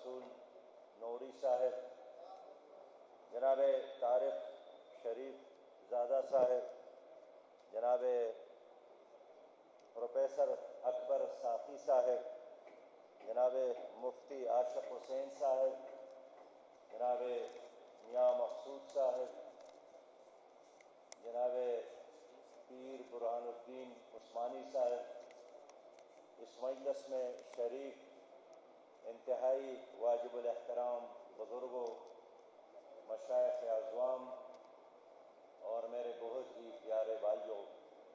رسول نوری صاحب، جناب طارق شریف زادہ صاحب، جناب پروفیسر اکبر ساقی صاحب، جناب مفتی عاشق حسین صاحب، جناب میاں مقصود صاحب، جناب پیر برہان الدین عثمانی صاحب، اس مجلس میں شریک انتہائی واجب الاحترام بزرگوں، مشائخ اعظام اور میرے بہت ہی پیارے بھائیوں،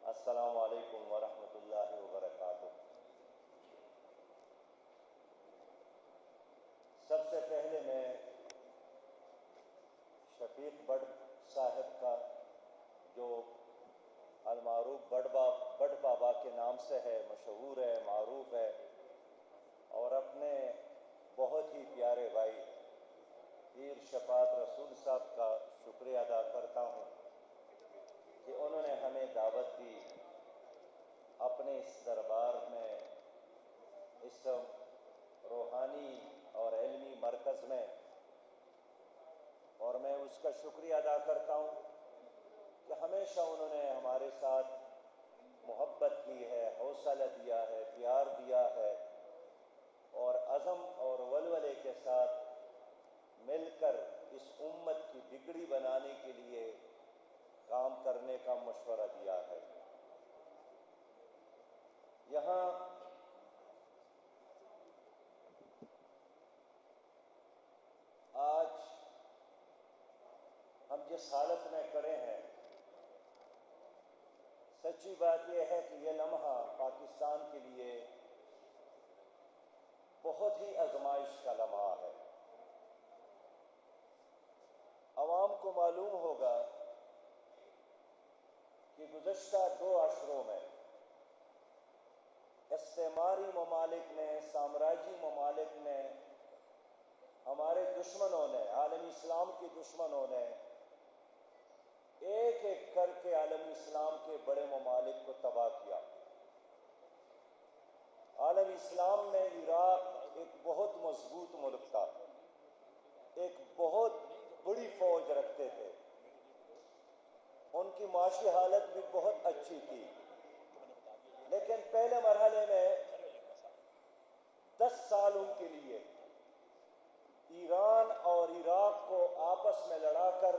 السلام علیکم ورحمۃ اللہ وبرکاتہ۔ سب سے پہلے میں شفیق بٹ صاحب کا، جو المعروف بٹ بابا کے نام سے ہے، مشہور ہے، معروف ہے، اور اپنے بہت ہی پیارے بھائی پیر شفاعت رسول صاحب کا شکریہ ادا کرتا ہوں کہ انہوں نے ہمیں دعوت دی اپنے اس دربار میں، اس روحانی اور علمی مرکز میں، اور میں اس کا شکریہ ادا کرتا ہوں کہ ہمیشہ انہوں نے ہمارے ساتھ محبت کی ہے، حوصلہ دیا ہے، پیار دیا ہے، اور عزم اور ولولے کے ساتھ مل کر اس امت کی بگڑی بنانے کے لیے کام کرنے کا مشورہ دیا ہے۔ یہاں آج ہم جس حالت میں کھڑے ہیں، سچی بات یہ ہے کہ یہ لمحہ پاکستان کے لیے بہت ہی آزمائش کا لمحہ ہے۔ عوام کو معلوم ہوگا کہ گزشتہ 2 عشروں میں استعماری ممالک نے، سامراجی ممالک نے، ہمارے دشمنوں نے، عالم اسلام کے دشمنوں نے ایک ایک کر کے عالم اسلام کے بڑے ممالک کو تباہ کیا۔ عالم اسلام میں عراق ایک بہت مضبوط ملک تھا، ایک بہت بڑی فوج رکھتے تھے، ان کی معاشی حالت بھی بہت اچھی تھی، لیکن پہلے مرحلے میں 10 سال ان کے لیے ایران اور عراق کو آپس میں لڑا کر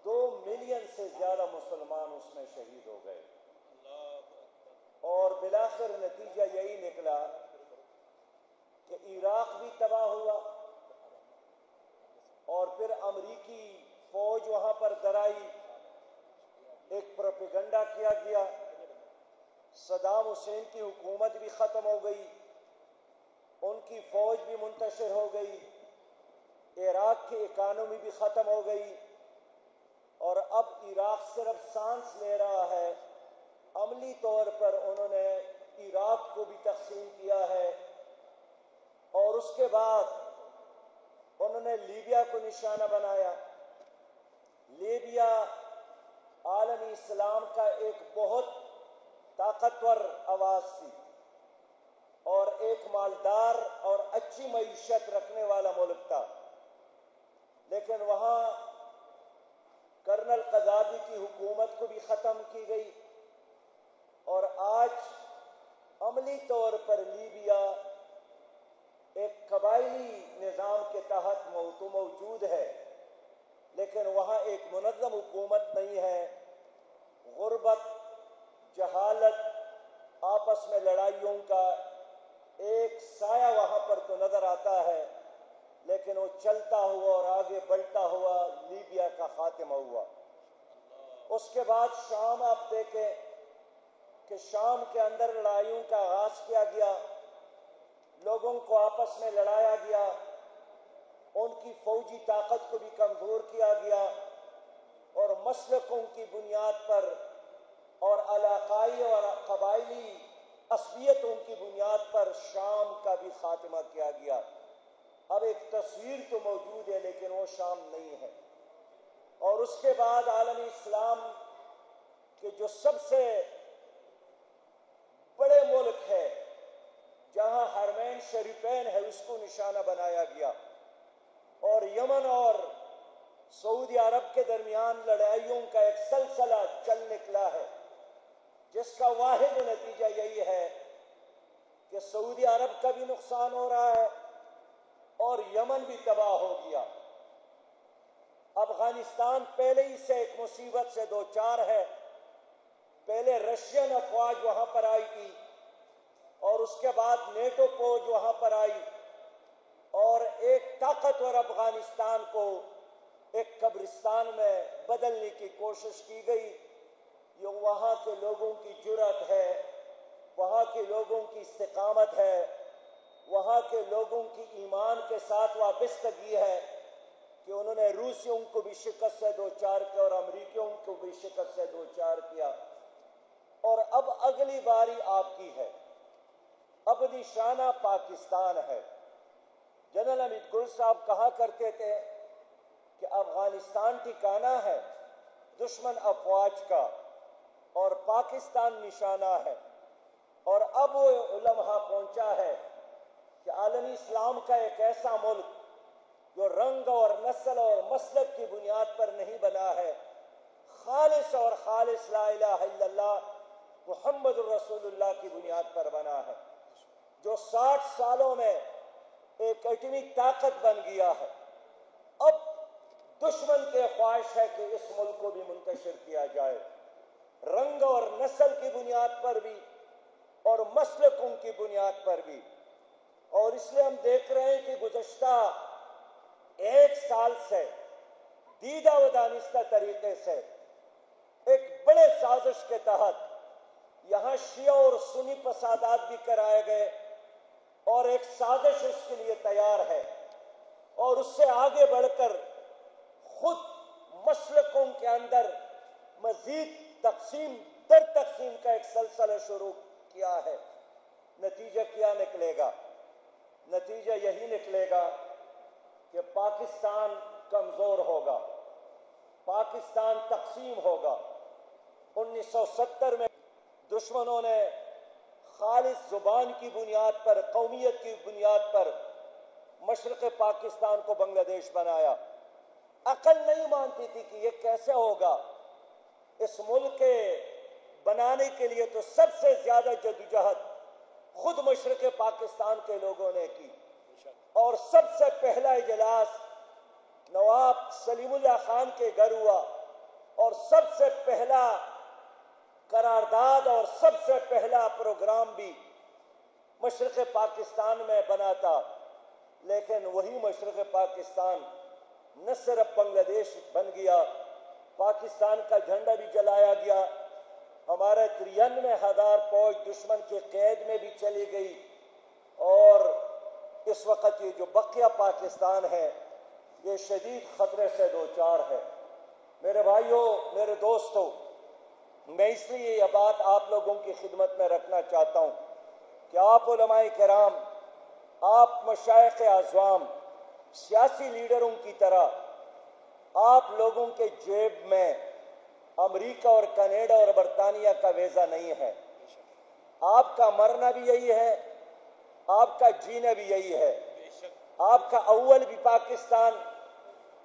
2 ملین سے زیادہ مسلمان اس میں شہید ہو گئے، اور بالآخر نتیجہ یہی نکلا کہ عراق بھی تباہ ہوا، اور پھر امریکی فوج وہاں پر درائی، ایک پروپیگنڈا کیا گیا، صدام حسین کی حکومت بھی ختم ہو گئی، ان کی فوج بھی منتشر ہو گئی، عراق کی اکانومی بھی ختم ہو گئی، اور اب عراق صرف سانس لے رہا ہے۔ عملی طور پر انہوں نے عراق کو بھی تقسیم کیا ہے، اور اس کے بعد انہوں نے لیبیا کو نشانہ بنایا۔ لیبیا عالمی اسلام کا ایک بہت طاقتور آواز تھی، اور ایک مالدار اور اچھی معیشت رکھنے والا ملک تھا، لیکن وہاں کرنل قذافی کی حکومت کو بھی ختم کی گئی، اور آج عملی طور پر لیبیا ایک قبائلی نظام کے تحت موجود ہے، لیکن وہاں ایک منظم حکومت نہیں ہے۔ غربت، جہالت، آپس میں لڑائیوں کا ایک سایہ وہاں پر تو نظر آتا ہے، لیکن وہ چلتا ہوا اور آگے بڑھتا ہوا لیبیا کا خاتمہ ہوا۔ اس کے بعد شام آپ دیکھیں کہ شام کے اندر لڑائیوں کا آغاز کیا گیا، لوگوں کو آپس میں لڑایا گیا، ان کی فوجی طاقت کو بھی کمزور کیا گیا، اور مسلکوں کی بنیاد پر اور علاقائی اور قبائلی عصبیتوں کی بنیاد پر شام کا بھی خاتمہ کیا گیا۔ اب ایک تصویر تو موجود ہے، لیکن وہ شام نہیں ہے۔ اور اس کے بعد عالمی اسلام کے جو سب سے بڑے ملک ہے، جہاں حرمین شریفین ہے اس کو نشانہ بنایا گیا، اور یمن اور سعودی عرب کے درمیان لڑائیوں کا ایک سلسلہ چل نکلا ہے، جس کا واحد نتیجہ یہی ہے کہ سعودی عرب کا بھی نقصان ہو رہا ہے اور یمن بھی تباہ ہو گیا۔ افغانستان پہلے ہی سے ایک مصیبت سے دوچار ہے۔ پہلے رشین افواج وہاں پر آئی تھی، اور اس کے بعد نیٹو فوج وہاں پر آئی، اور ایک طاقتور افغانستان کو ایک قبرستان میں بدلنے کی کوشش کی گئی۔ یہ وہاں کے لوگوں کی جرأت ہے، وہاں کے لوگوں کی استقامت ہے، وہاں کے لوگوں کی ایمان کے ساتھ وابستگی ہے کہ انہوں نے روسیوں کو بھی شکست سے دوچار کیا اور امریکیوں کو بھی شکست سے دوچار کیا۔ اور اب اگلی باری آپ کی ہے، اب نشانہ پاکستان ہے۔ جنرل حمید گل صاحب کہا کرتے تھے کہ افغانستان ٹھکانہ ہے دشمن افواج کا اور پاکستان نشانہ ہے، اور اب وہ لمحہ پہنچا ہے کہ عالمی اسلام کا ایک ایسا ملک جو رنگ اور نسل اور مسلک کی بنیاد پر نہیں بنا ہے، خالص اور خالص لا الہ الا اللہ محمد الرسول اللہ کی بنیاد پر بنا ہے، جو 60 سالوں میں ایک ایٹمی طاقت بن گیا ہے۔ اب دشمن کے خواہش ہے کہ اس ملک کو بھی منتشر کیا جائے، رنگ اور نسل کی بنیاد پر بھی اور مسلکوں کی بنیاد پر بھی۔ اور اس لیے ہم دیکھ رہے ہیں کہ گزشتہ 1 سال سے دیدہ و دانستہ طریقے سے ایک بڑے سازش کے تحت یہاں شیعہ اور سنی فسادات بھی کرائے گئے، اور ایک سازش اس کے لیے تیار ہے، اور اس سے آگے بڑھ کر خود مسلکوں کے اندر مزید تقسیم در تقسیم کا ایک سلسلہ شروع کیا ہے۔ نتیجہ کیا نکلے گا؟ نتیجہ یہی نکلے گا کہ پاکستان کمزور ہوگا، پاکستان تقسیم ہوگا۔ 1970 میں دشمنوں نے خالص زبان کی بنیاد پر، قومیت کی بنیاد پر مشرق پاکستان کو بنگلہ دیش بنایا۔ عقل نہیں مانتی تھی کہ یہ کیسے ہوگا۔ اس ملک کے بنانے کے لیے تو سب سے زیادہ جدوجہد خود مشرق پاکستان کے لوگوں نے کی، اور سب سے پہلا اجلاس نواب سلیم اللہ خان کے گھر ہوا، اور سب سے پہلا قرارداد اور سب سے پہلا پروگرام بھی مشرق پاکستان میں بنا تھا۔ لیکن وہی مشرق پاکستان نہ صرف بنگلہ دیش بن گیا، پاکستان کا جھنڈا بھی جلایا گیا، ہمارے 93,000 فوج دشمن کے قید میں بھی چلی گئی، اور اس وقت یہ جو بقیہ پاکستان ہے یہ شدید خطرے سے دوچار ہے۔ میرے بھائیوں، میرے دوستوں، میں اس لیے یہ بات آپ لوگوں کی خدمت میں رکھنا چاہتا ہوں کہ آپ علماء کرام، آپ مشائخ اعظام، سیاسی لیڈروں کی طرح آپ لوگوں کے جیب میں امریکہ اور کینیڈا اور برطانیہ کا ویزا نہیں ہے۔ آپ کا مرنا بھی یہی ہے، آپ کا جینا بھی یہی ہے، آپ کا اول بھی پاکستان،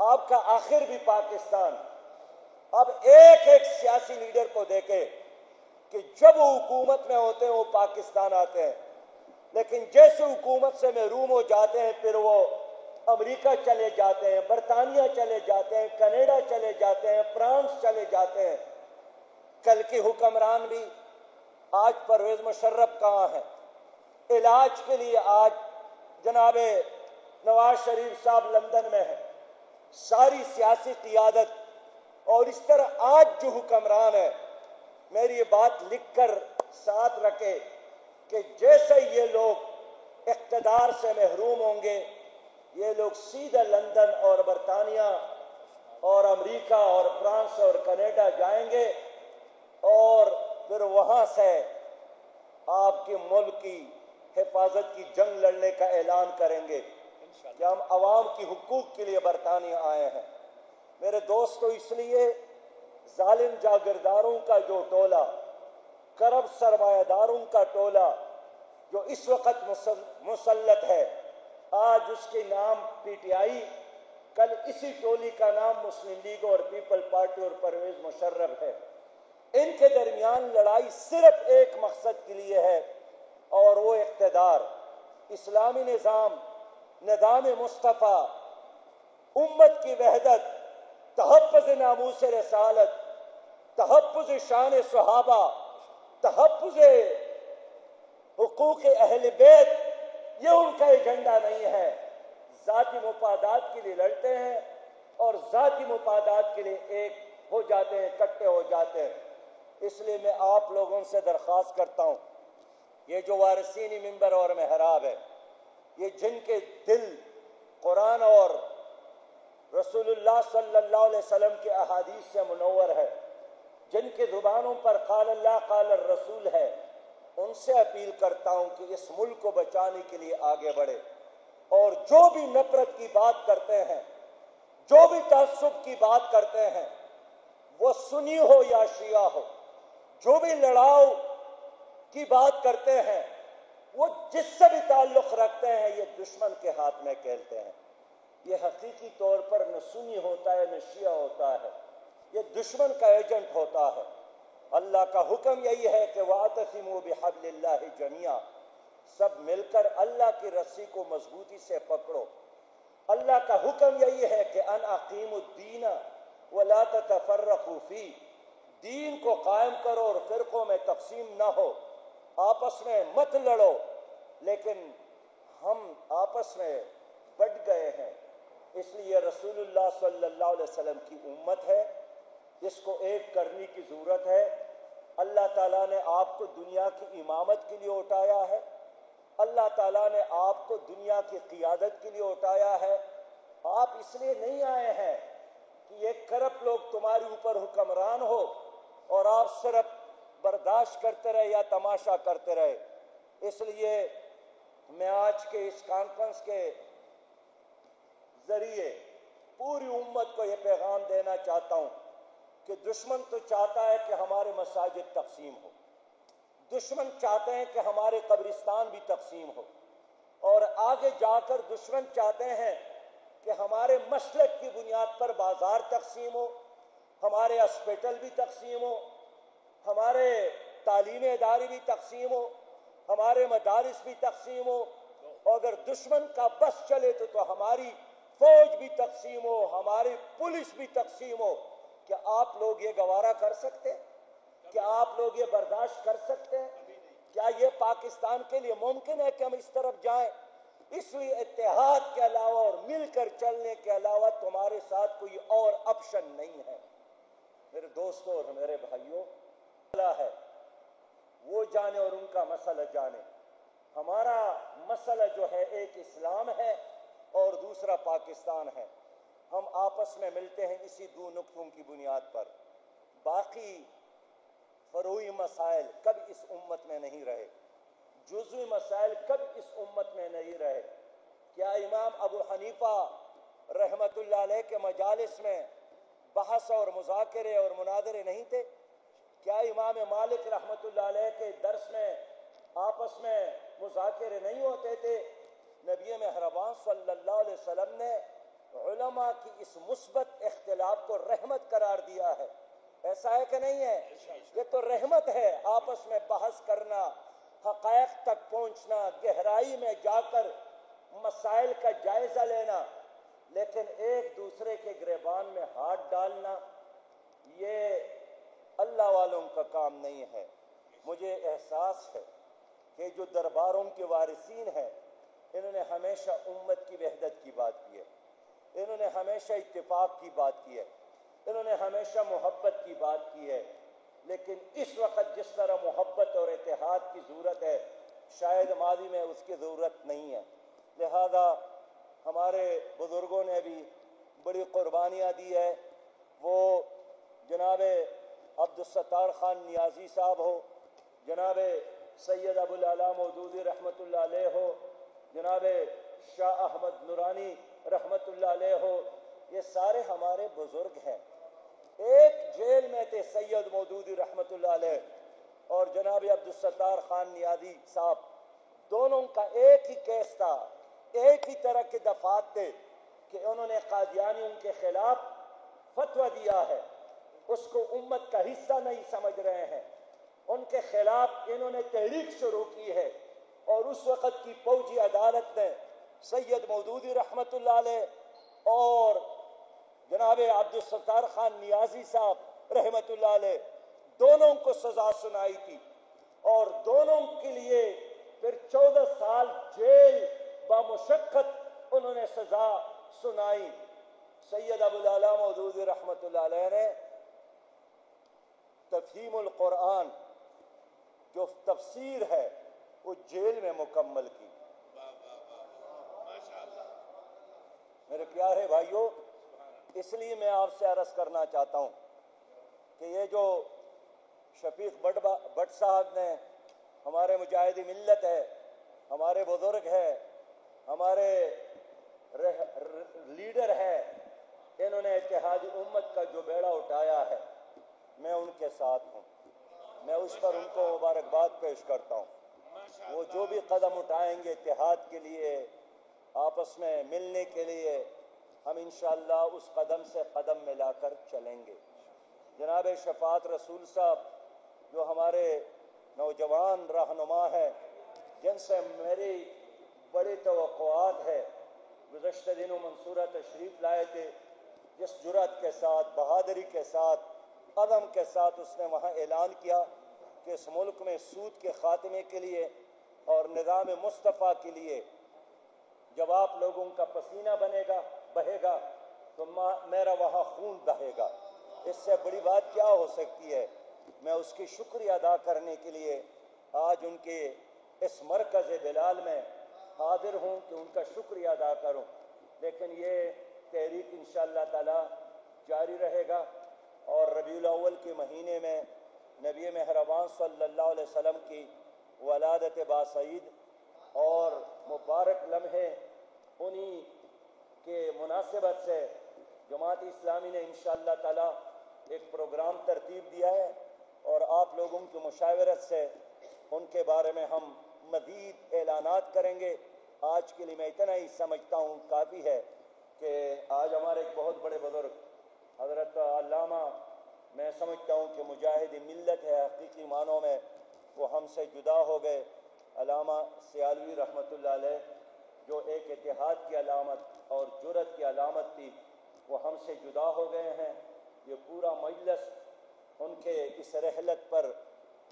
آپ کا آخر بھی پاکستان۔ اب ایک ایک سیاسی لیڈر کو دیکھے کہ جب وہ حکومت میں ہوتے ہیں وہ پاکستان آتے ہیں، لیکن جیسے حکومت سے محروم ہو جاتے ہیں پھر وہ امریکہ چلے جاتے ہیں، برطانیہ چلے جاتے ہیں، کینیڈا چلے جاتے ہیں، فرانس چلے جاتے ہیں۔ کل کے حکمران بھی، آج پرویز مشرف کہاں ہیں؟ علاج کے لیے آج جناب نواز شریف صاحب لندن میں ہیں۔ ساری سیاسی قیادت اور اس طرح آج جو حکمران ہے، میری یہ بات لکھ کر ساتھ رکھے کہ جیسے یہ لوگ اقتدار سے محروم ہوں گے، یہ لوگ سیدھا لندن اور برطانیہ اور امریکہ اور فرانس اور کینیڈا جائیں گے، اور پھر وہاں سے آپ کے ملک کی حفاظت کی جنگ لڑنے کا اعلان کریں گے کہ ہم عوام کی حقوق کے لیے برطانیہ آئے ہیں۔ میرے دوستو، اس لیے ظالم جاگیرداروں کا جو ٹولہ، کرب سرمایہ داروں کا ٹولہ جو اس وقت مسلط ہے، آج اس کے نام پی ٹی آئی، کل اسی ٹولی کا نام مسلم لیگ اور پیپل پارٹی اور پرویز مشرف ہے۔ ان کے درمیان لڑائی صرف ایک مقصد کے لیے ہے، اور وہ اقتدار۔ اسلامی نظام مصطفیٰ، امت کی وحدت، تحفظ ناموس رسالت، تحفظ شان صحابہ، تحفظ حقوق اہل بیت، یہ ان کا ایجنڈا نہیں ہے۔ ذاتی مفادات کے لیے لڑتے ہیں اور ذاتی مفادات کے لیے ایک ہو جاتے ہیں، اکٹھے ہو جاتے ہیں۔ اس لیے میں آپ لوگوں سے درخواست کرتا ہوں، یہ جو وارثین منبر اور محراب ہے، یہ جن کے دل قرآن اور رسول اللہ صلی اللہ علیہ وسلم کے احادیث سے منور ہے، جن کے زبانوں پر قال اللہ قال الرسول ہے، ان سے اپیل کرتا ہوں کہ اس ملک کو بچانے کے لیے آگے بڑھے، اور جو بھی نفرت کی بات کرتے ہیں، جو بھی تعصب کی بات کرتے ہیں، وہ سنی ہو یا شیعہ ہو، جو بھی لڑاؤ کی بات کرتے ہیں، وہ جس سے بھی تعلق رکھتے ہیں، یہ دشمن کے ہاتھ میں کھیلتے ہیں۔ یہ حقیقی طور پر نہ سنی ہوتا ہے نہ شیعہ ہوتا ہے، یہ دشمن کا ایجنٹ ہوتا ہے۔ اللہ کا حکم یہی ہے کہ وَاعْتَصِمُوا بِحَبْلِ اللَّهِ جَمِيعًا، سب مل کر اللہ کی رسی کو مضبوطی سے پکڑو۔ اللہ کا حکم یہی ہے کہ ان اقیموا الدین ولا تتفرقوا فیہ، دین کو قائم کرو اور فرقوں میں تقسیم نہ ہو، آپس میں مت لڑو۔ لیکن ہم آپس میں بٹ گئے ہیں، اس لیے رسول اللہ صلی اللہ علیہ وسلم کی امت ہے، اس کو ایک کرنے کی ضرورت ہے۔ اللہ تعالیٰ نے آپ کو دنیا کی امامت کے لیے اٹھایا ہے، اللہ تعالیٰ نے آپ کو دنیا کی قیادت کے لیے اٹھایا ہے۔ آپ اس لیے نہیں آئے ہیں کہ یہ کرپٹ لوگ تمہارے اوپر حکمران ہو اور آپ صرف برداشت کرتے رہے یا تماشا کرتے رہے۔ اس لیے میں آج کے اس کانفرنس کے ذریعے پوری امت کو یہ پیغام دینا چاہتا ہوں کہ دشمن تو چاہتا ہے کہ ہمارے مساجد تقسیم ہو، دشمن چاہتے ہیں کہ ہمارے قبرستان بھی تقسیم ہو، اور آگے جا کر دشمن چاہتے ہیں کہ ہمارے مسلک کی بنیاد پر بازار تقسیم ہو، ہمارے ہاسپٹل بھی تقسیم ہو، ہمارے تعلیمی ادارے بھی تقسیم ہو، ہمارے مدارس بھی تقسیم ہو، اور اگر دشمن کا بس چلے تو ہماری فوج بھی تقسیم ہو، ہماری پولیس بھی تقسیم ہو۔ کیا آپ لوگ یہ گوارا کر سکتے ہیں؟ کیا آپ لوگ یہ برداشت کر سکتے ہیں؟ کیا یہ پاکستان کے لیے ممکن ہے کہ ہم اس طرف جائیں؟ اس لیے اتحاد کے علاوہ اور مل کر چلنے کے علاوہ تمہارے ساتھ کوئی اور آپشن نہیں ہے۔ میرے دوستوں اور میرے بھائیوں، ہے وہ جانے اور ان کا مسئلہ جانے۔ ہمارا مسئلہ جو ہے ایک اسلام ہے اور دوسرا پاکستان ہے۔ ہم آپس میں ملتے ہیں اسی دو نقطوں کی بنیاد پر۔ باقی فروعی مسائل کب اس امت میں نہیں رہے، جزوی مسائل کب اس امت میں نہیں رہے۔ کیا امام ابو حنیفہ رحمت اللہ علیہ کے مجالس میں بحث اور مذاکرے اور مناظرے نہیں تھے؟ کیا امام مالک رحمت اللہ علیہ کے درس میں آپس میں مذاکرے نہیں ہوتے تھے؟ نبی مہربان صلی اللہ علیہ وسلم نے علماء کی اس مثبت اختلاف کو رحمت قرار دیا ہے۔ ایسا ہے کہ نہیں ہے؟ یہ تو رحمت ہے، آپس میں بحث کرنا، حقائق تک پہنچنا، گہرائی میں جا کر مسائل کا جائزہ لینا، لیکن ایک دوسرے کے گریبان میں ہاتھ ڈالنا، یہ اللہ والوں کا کام نہیں ہے۔ مجھے احساس ہے کہ جو درباروں کے وارثین ہیں، انہوں نے ہمیشہ امت کی وحدت کی بات کی ہے، انہوں نے ہمیشہ اتفاق کی بات کی ہے، انہوں نے ہمیشہ محبت کی بات کی ہے، لیکن اس وقت جس طرح محبت اور اتحاد کی ضرورت ہے، شاید ماضی میں اس کی ضرورت نہیں ہے۔ لہذا ہمارے بزرگوں نے بھی بڑی قربانیاں دی ہے، وہ جناب عبدالستار خان نیازی صاحب ہو، جناب سید ابو العلا مودودی رحمت اللہ علیہ ہو، جناب شاہ احمد نورانی رحمت اللہ علیہ ہو، یہ سارے ہمارے بزرگ ہیں۔ ایک جیل میں تھے سید مودودی رحمت اللہ علیہ اور جناب عبدالستار خان نیازی صاحب، دونوں کا ایک ہی کیس تھا، ایک ہی طرح کے دفعات تھے کہ انہوں نے قادیانیوں کے خلاف فتویٰ دیا ہے، اس کو امت کا حصہ نہیں سمجھ رہے ہیں، ان کے خلاف انہوں نے تحریک شروع کی ہے، اور اس وقت کی فوجی عدالت نے سید مودودی رحمت اللہ علیہ اور جناب عبدالستار خان نیازی صاحب رحمت اللہ علیہ دونوں کو سزا سنائی تھی، اور دونوں کے لیے پھر 14 سال جیل بمشقت انہوں نے سزا سنائی۔ سید ابو العلا مودودی رحمت اللہ علیہ نے تفہیم القرآن جو تفسیر ہے وہ جیل میں مکمل کی۔ میرے پیارے بھائیوں، اس لیے میں آپ سے عرض کرنا چاہتا ہوں کہ یہ جو شفیق بٹ صاحب نے ہمارے مجاہد ملت ہے، ہمارے بزرگ ہے، ہمارے لیڈر ہے، انہوں نے اتحاد امت کا جو بیڑا اٹھایا ہے، میں ان کے ساتھ ہوں، میں اس پر ان کو مبارکباد پیش کرتا ہوں۔ وہ جو بھی قدم اٹھائیں گے اتحاد کے لیے، آپس میں ملنے کے لیے، ہم انشاءاللہ اس قدم سے قدم ملا کر چلیں گے۔ جناب شفاعت رسول صاحب جو ہمارے نوجوان رہنما ہیں، جن سے میری بڑی توقعات ہے، گزشتہ دنوں منصورہ تشریف لائے تھے، جس جرأت کے ساتھ، بہادری کے ساتھ، عزم کے ساتھ اس نے وہاں اعلان کیا کہ اس ملک میں سود کے خاتمے کے لیے اور نظام مصطفیٰ کے لیے جب آپ لوگوں کا پسینہ بہے گا تو میرا وہاں خون بہے گا۔ اس سے بڑی بات کیا ہو سکتی ہے؟ میں اس کی شکریہ ادا کرنے کے لیے آج ان کے اس مرکز بلال میں حاضر ہوں کہ ان کا شکریہ ادا کروں، لیکن یہ تحریک انشاءاللہ تعالی جاری رہے گا، اور ربیع الاول کے مہینے میں نبی مہربان صلی اللہ علیہ وسلم کی ولادت باسعید اور مبارک لمحے انہی کے مناسبت سے جماعت اسلامی نے انشاءاللہ تعالی ایک پروگرام ترتیب دیا ہے، اور آپ لوگوں کی مشاورت سے ان کے بارے میں ہم مزید اعلانات کریں گے۔ آج کے لیے میں اتنا ہی سمجھتا ہوں کافی ہے کہ آج ہمارے ایک بہت بڑے بزرگ حضرت علامہ، میں سمجھتا ہوں کہ مجاہد ملت ہے حقیقی معنوں میں، وہ ہم سے جدا ہو گئے۔ علامہ سیالوی رحمت اللہ علیہ جو ایک اتحاد کی علامت اور جرأت کی علامت تھی، وہ ہم سے جدا ہو گئے ہیں۔ یہ پورا مجلس ان کے اس رحلت پر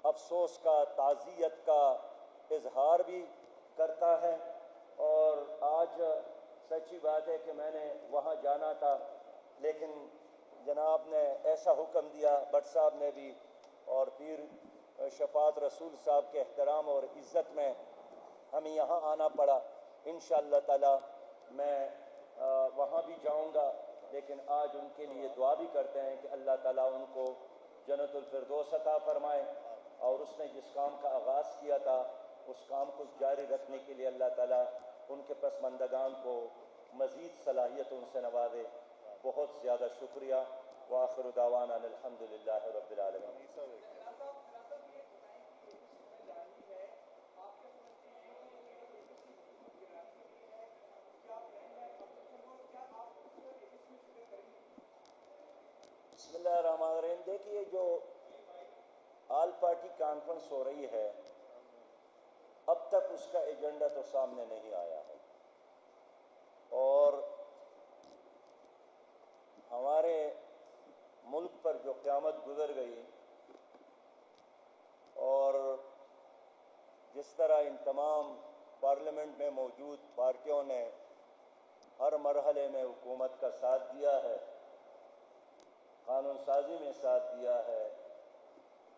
افسوس کا، تعزیت کا اظہار بھی کرتا ہے، اور آج سچی بات ہے کہ میں نے وہاں جانا تھا، لیکن جناب نے ایسا حکم دیا، بٹ صاحب نے بھی، اور پیر شفاعت رسول صاحب کے احترام اور عزت میں ہمیں یہاں آنا پڑا۔ انشاءاللہ تعالی میں وہاں بھی جاؤں گا، لیکن آج ان کے لیے دعا بھی کرتے ہیں کہ اللہ تعالیٰ ان کو جنت الفردوس عطا فرمائے، اور اس نے جس کام کا آغاز کیا تھا اس کام کو جاری رکھنے کے لیے اللہ تعالیٰ ان کے پسماندگان کو مزید صلاحیتوں سے نوازے۔ بہت زیادہ شکریہ، وآخر دعوانا الحمدللہ رب العالمین۔ بسم اللہ الرحمن الرحیم۔ دیکھیے، جو آل پارٹی کانفرنس ہو رہی ہے، اب تک اس کا ایجنڈا تو سامنے نہیں آیا ہے، اور ہمارے ملک پر جو قیامت گزر گئی، اور جس طرح ان تمام پارلیمنٹ میں موجود پارٹیوں نے ہر مرحلے میں حکومت کا ساتھ دیا ہے، قانون سازی میں ساتھ دیا ہے،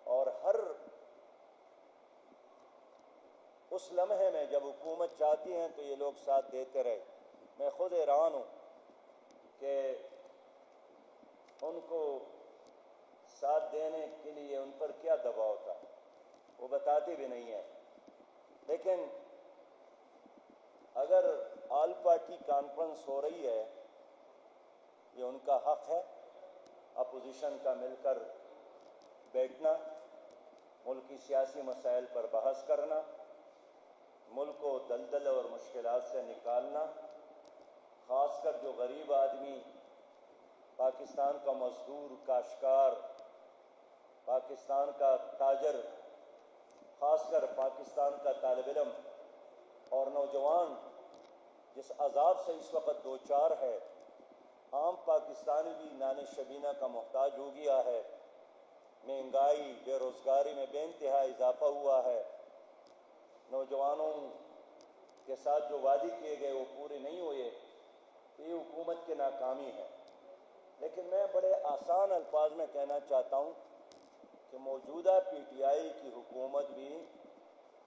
اور ہر اس لمحے میں جب حکومت چاہتی ہیں تو یہ لوگ ساتھ دیتے رہے۔ میں خود حیران ہوں کہ ان کو ساتھ دینے کے لیے ان پر کیا دباؤ تھا، وہ بتاتے بھی نہیں ہیں۔ لیکن اگر آل پارٹی کانفرنس ہو رہی ہے، یہ ان کا حق ہے، اپوزیشن کا مل کر بیٹھنا، ملکی سیاسی مسائل پر بحث کرنا، ملک کو دلدل اور مشکلات سے نکالنا، خاص کر جو غریب آدمی، پاکستان کا مزدور، کاشتکار، پاکستان کا تاجر، خاص کر پاکستان کا طالب علم اور نوجوان جس عذاب سے اس وقت دوچار ہے، عام پاکستانی بھی نان شبینہ کا محتاج ہو گیا ہے، مہنگائی، بے روزگاری میں بے انتہا اضافہ ہوا ہے، نوجوانوں کے ساتھ جو وعدے کیے گئے وہ پورے نہیں ہوئے، یہ حکومت کی ناکامی ہے۔ لیکن میں بڑے آسان الفاظ میں کہنا چاہتا ہوں کہ موجودہ پی ٹی آئی کی حکومت بھی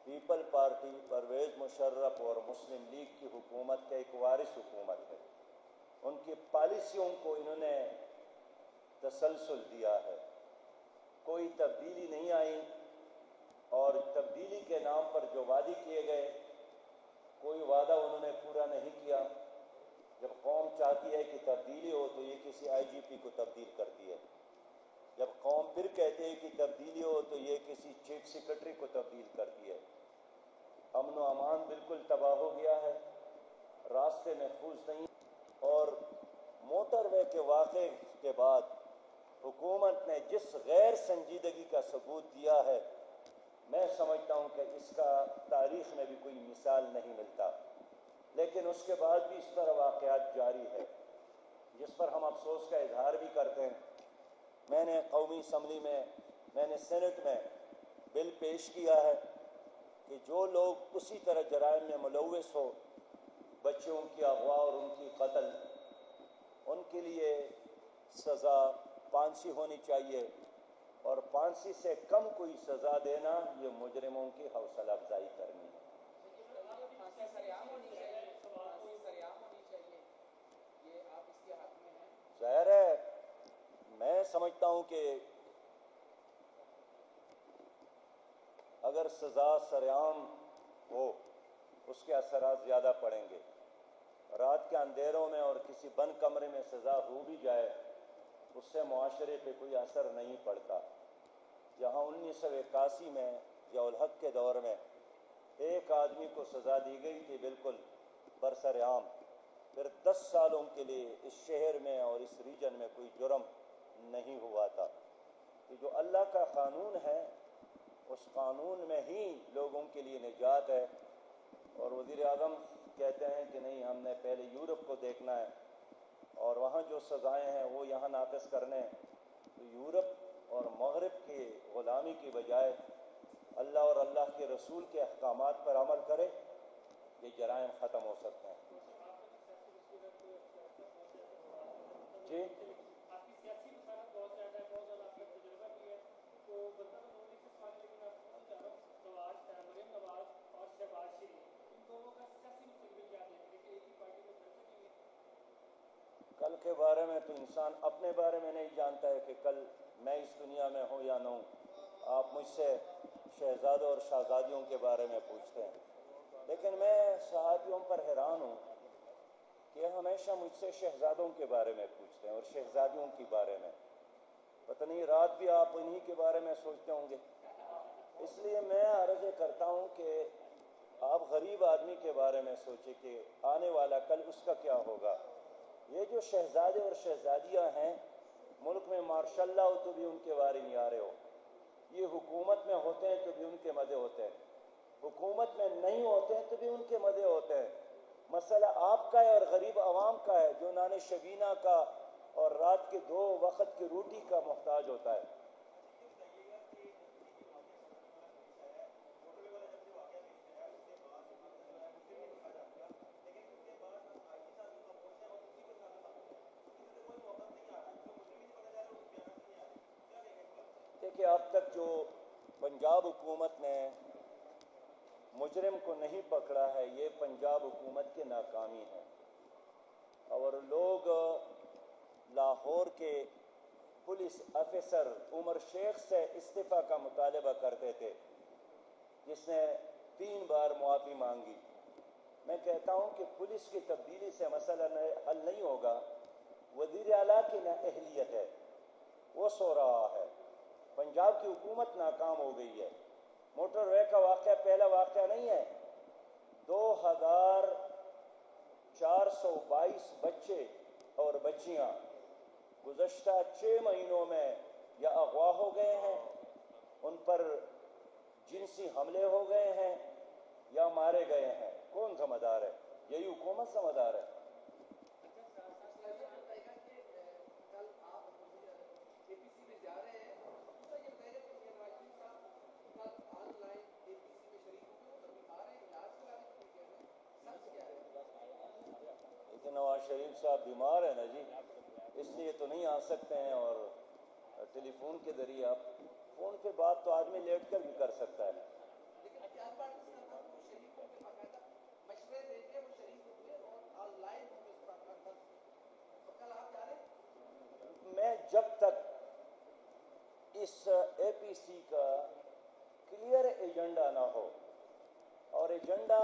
پیپل پارٹی، پرویز مشرف اور مسلم لیگ کی حکومت کا ایک وارث حکومت ہے۔ ان کی پالیسیوں کو انہوں نے تسلسل دیا ہے، کوئی تبدیلی نہیں آئی، اور تبدیلی کے نام پر جو وعدے کیے گئے کوئی وعدہ انہوں نے پورا نہیں کیا۔ جب قوم چاہتی ہے کہ تبدیلی ہو تو یہ کسی آئی جی پی کو تبدیل کرتی ہے، جب قوم پھر کہتے ہیں کہ تبدیلی ہو تو یہ کسی چیف سیکرٹری کو تبدیل کرتی ہے۔ امن و امان بالکل تباہ ہو گیا ہے، راستے محفوظ نہیں، اور موٹر وے کے واقعے کے بعد حکومت نے جس غیر سنجیدگی کا ثبوت دیا ہے، میں سمجھتا ہوں کہ اس کا تاریخ میں بھی کوئی مثال نہیں ملتا۔ لیکن اس کے بعد بھی اس طرح واقعات جاری ہے، جس پر ہم افسوس کا اظہار بھی کرتے ہیں۔ میں نے قومی اسمبلی میں نے سینٹ میں بل پیش کیا ہے کہ جو لوگ اسی طرح جرائم میں ملوث ہو، بچوں کی اغوا اور ان کی قتل، ان کے لیے سزا پھانسی ہونی چاہیے، اور پھانسی سے کم کوئی سزا دینا یہ مجرموں کی حوصلہ افزائی کرنی ہے۔ ظاہر ہے، میں سمجھتا ہوں کہ اگر سزا سرعام ہو اس کے اثرات زیادہ پڑیں گے۔ رات کے اندھیروں میں اور کسی بند کمرے میں سزا ہو بھی جائے اس سے معاشرے پہ کوئی اثر نہیں پڑتا۔ جہاں 1981 میں ضیاء الحق کے دور میں ایک آدمی کو سزا دی گئی تھی بالکل برسر عام، پھر 10 سالوں کے لیے اس شہر میں اور اس ریجن میں کوئی جرم نہیں ہوا تھا۔ کہ جو اللہ کا قانون ہے اس قانون میں ہی لوگوں کے لیے نجات ہے، اور وزیر اعظم کہتے ہیں کہ نہیں، ہم نے پہلے یورپ کو دیکھنا ہے اور وہاں جو سزائیں ہیں وہ یہاں نافذ کرنے ہیں۔ تو یورپ اور مغرب کی غلامی کی بجائے اللہ اور اللہ کے رسول کے احکامات پر عمل کرے، یہ جرائم ختم ہو سکتے ہیں۔ جی آپ کی سیاسی مسالت بہت زیادہ ہے، بہت زیادہ آپ کا تجربہ بھی ہے، تو بندہ تو دونوں سے سوال، لیکن آپ کو چاہ رہا ہوں نواز مریم نواز اور شہباز شریف، ان دونوں کا سیاسی مستقبل کیا دیکھ رہے کہ ایک ہی پارٹی کو چل سکیں گے؟ کل کے بارے میں تو انسان اپنے بارے میں نہیں جانتا ہے کہ کل میں اس دنیا میں ہوں یا نہ ہوں۔ آپ مجھ سے شہزادوں اور شہزادیوں کے بارے میں پوچھتے ہیں، لیکن میں صحافیوں پر حیران ہوں کہ ہمیشہ مجھ سے شہزادوں کے بارے میں پوچھتے ہیں اور شہزادیوں کے بارے میں، پتہ نہیں رات بھی آپ انہی کے بارے میں سوچتے ہوں گے۔ اس لیے میں عرض کرتا ہوں کہ آپ غریب آدمی کے بارے میں سوچیں کہ آنے والا کل اس کا کیا ہوگا۔ یہ جو شہزادے اور شہزادیاں ہیں ملک میں، ماشاء اللہ ہو تو بھی ان کے بارے نہیں آ رہے ہو، یہ حکومت میں ہوتے ہیں تو بھی ان کے مزے ہوتے ہیں، حکومت میں نہیں ہوتے ہیں تو بھی ان کے مزے ہوتے ہیں۔ مسئلہ آپ کا ہے اور غریب عوام کا ہے جو نان شبینہ کا اور رات کے 2 وقت کی روٹی کا محتاج ہوتا ہے۔ دیکھیے، اب تک جو پنجاب حکومت نے مجرم کو نہیں پکڑا ہے یہ پنجاب حکومت کی ناکامی ہے، اور لوگ لاہور کے پولیس افسر عمر شیخ سے استعفیٰ کا مطالبہ کرتے تھے، جس نے 3 بار معافی مانگی۔ میں کہتا ہوں کہ پولیس کی تبدیلی سے مسئلہ حل نہیں ہوگا، وزیر اعلیٰ کی نااہلیت ہے، وہ سو رہا ہے، پنجاب کی حکومت ناکام ہو گئی ہے۔ موٹر وے کا واقعہ پہلا واقعہ نہیں ہے، 2422 بچے اور بچیاں گزشتہ 6 مہینوں میں یا اغوا ہو گئے ہیں، ان پر جنسی حملے ہو گئے ہیں یا مارے گئے ہیں۔ کون ذمہ دار ہے؟ یہی حکومت ذمہ دار ہے۔ لیکن نواز شریف صاحب بیمار ہیں نا جی، اس لیے تو نہیں آ سکتے ہیں، اور ٹیلی فون کے ذریعے آپ فون پہ بات تو آدمی لیٹ کر بھی کر سکتا ہے۔ میں جب تک اس اے پی سی کا کلیئر ایجنڈا نہ ہو، اور ایجنڈا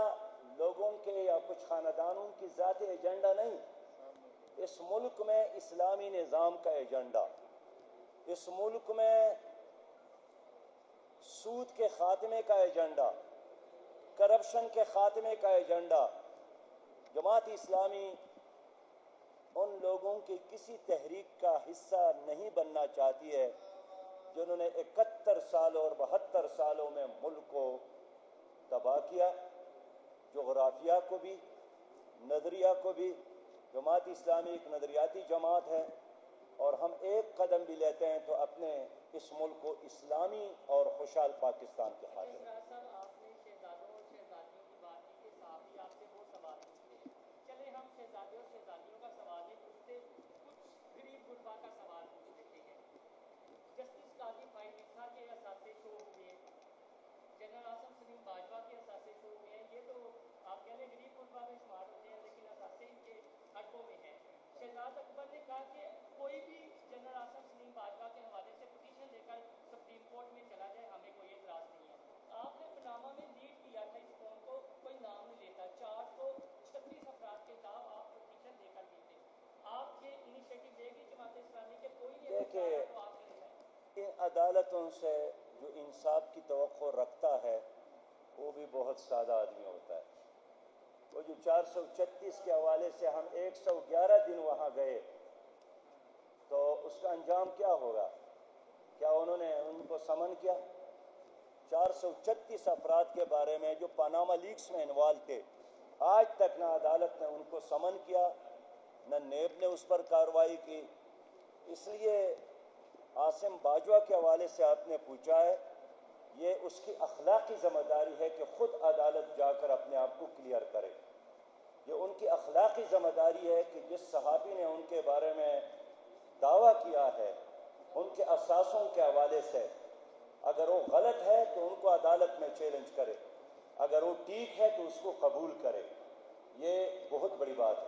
لوگوں کے یا کچھ خاندانوں کی ذاتی ایجنڈا نہیں، اس ملک میں اسلامی نظام کا ایجنڈا، اس ملک میں سود کے خاتمے کا ایجنڈا، کرپشن کے خاتمے کا ایجنڈا، جماعت اسلامی ان لوگوں کی کسی تحریک کا حصہ نہیں بننا چاہتی ہے جنہوں نے 71 سال اور 72 سالوں میں ملک کو تباہ کیا، جغرافیہ کو بھی، نظریہ کو بھی۔ جماعت اسلامی ایک نظریاتی جماعت ہے، اور ہم ایک قدم بھی لیتے ہیں تو اپنے اس ملک کو اسلامی اور خوشحال پاکستان کے خاطر۔ آپ نے شہزادوں اور شہزادیوں کی بات کی کہ صحابی آپ سے وہ سوال پوچھتے ہیں، چلے ہم شہزادے اور شہزادیوں کا سوال نہیں پوچھتے، کچھ غریب غربا کا سوال پوچھ لیتے ہیں۔ جسٹس قاضی فائز عیسیٰ کے اثاثے شو ہوئے، جنرل آصف سلیم باجوہ کے اثاثے شو ہوئے ہیں، یہ تو آپ کہہ لیں غریب غربا میں شمار ہوتے ہیں، لیکن اثاثے ان کے حقوں میں ہیں۔ شہزاد اکبر نے کہا کہ کوئی بھی جنرل آصف سلیم باجوہ کے حوالے سے پٹیشن لے کر سپریم کورٹ میں چلا جائے، ہمیں کوئی اعتراض نہیں ہے۔ آپ نے پاناما میں لیڈ کیا تھا اس قوم کو، کوئی نام نہیں لیتا، 436 افراد کے نام آپ پٹیشن لے کر دیتے۔ آپ یہ انیشیٹو لے گی جماعت اسلامی کے کوئی نہیں تو آپ لے جائیں؟ ان عدالتوں سے جو انصاف کی توقع رکھتا ہے وہ بھی بہت سادہ آدمی ہوتا ہے۔ وہ جو 436 کے حوالے سے ہم 111 دن وہاں گئے، تو اس کا انجام کیا ہوگا؟ کیا انہوں نے ان کو سمن کیا؟ 436 افراد کے بارے میں جو پاناما لیکس میں انوالو تھے، آج تک نہ عدالت نے ان کو سمن کیا، نہ نیب نے اس پر کارروائی کی۔ اس لیے عاصم باجوہ کے حوالے سے آپ نے پوچھا ہے، یہ اس کی اخلاقی ذمہ داری ہے کہ خود عدالت جا کر اپنے آپ کو کلیئر کرے۔ یہ ان کی اخلاقی ذمہ داری ہے کہ جس صحابی نے ان کے بارے میں دعویٰ کیا ہے ان کے اثاثوں کے حوالے سے، اگر وہ غلط ہے تو ان کو عدالت میں چیلنج کرے، اگر وہ ٹھیک ہے تو اس کو قبول کرے۔ یہ بہت بڑی بات ہے۔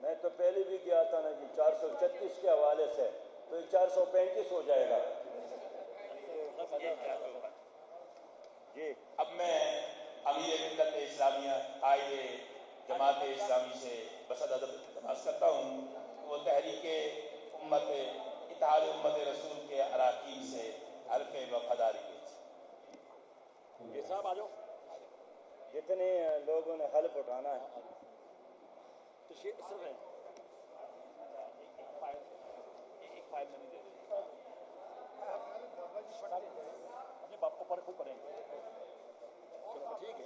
میں تو پہلے بھی کیا تھا نا جی، 436 کے حوالے سے، تو یہ 435 ہو جائے گا جی۔ اب میں امیر ملت اسلامیہ قائد جماعت اسلامی سے بسد ادب درخواست کرتا ہوں وہ تحریک امت اتحاد امت رسول کے اراکین سے حلف وفاداری کے۔ یہ صاحب آ جاؤ، جتنے لوگوں نے حلف اٹھانا ہے تو صرف ہے ایک فائل میں نہیں دے اپنے باپ کو پر خود پڑھیں گے، ٹھیک ہے؟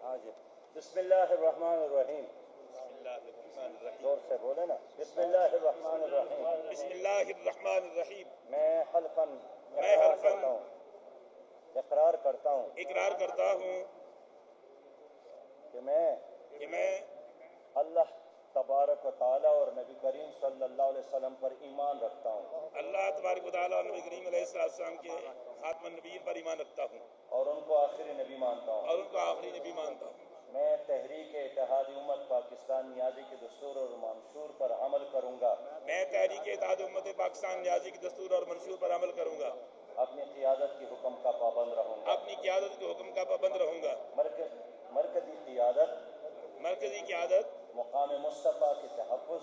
ہاں جی۔ بسم اللہ الرحمن الرحیم، زور سے بولے نا، بسم اللہ الرحمن الرحیم۔ بسم اللہ الرحمن الرحیم۔ میں حلفاً اقرار کرتا ہوں کہ میں اللہ تبارک و تعالیٰ اور نبی کریم صلی اللہ علیہ وسلم پر ایمان رکھتا ہوں، اللہ تبارک و تعالیٰ اور نبی کریم علیہ السلام کے خاتم النبیین پر ایمان رکھتا ہوں، اور ان کو آخری نبی مانتا ہوں۔ میں تحریک اتحاد امت پاکستان نیازی کے دستور اور منشور پر عمل کروں گا۔ میں تحریک اتحاد امت پاکستان نیازی کے دستور اور منشور پر عمل کروں گا۔ اپنی قیادت کے حکم کا پابند رہوں گا۔ مرکزی قیادت مقام مقام مصطفیٰ کے تحفظ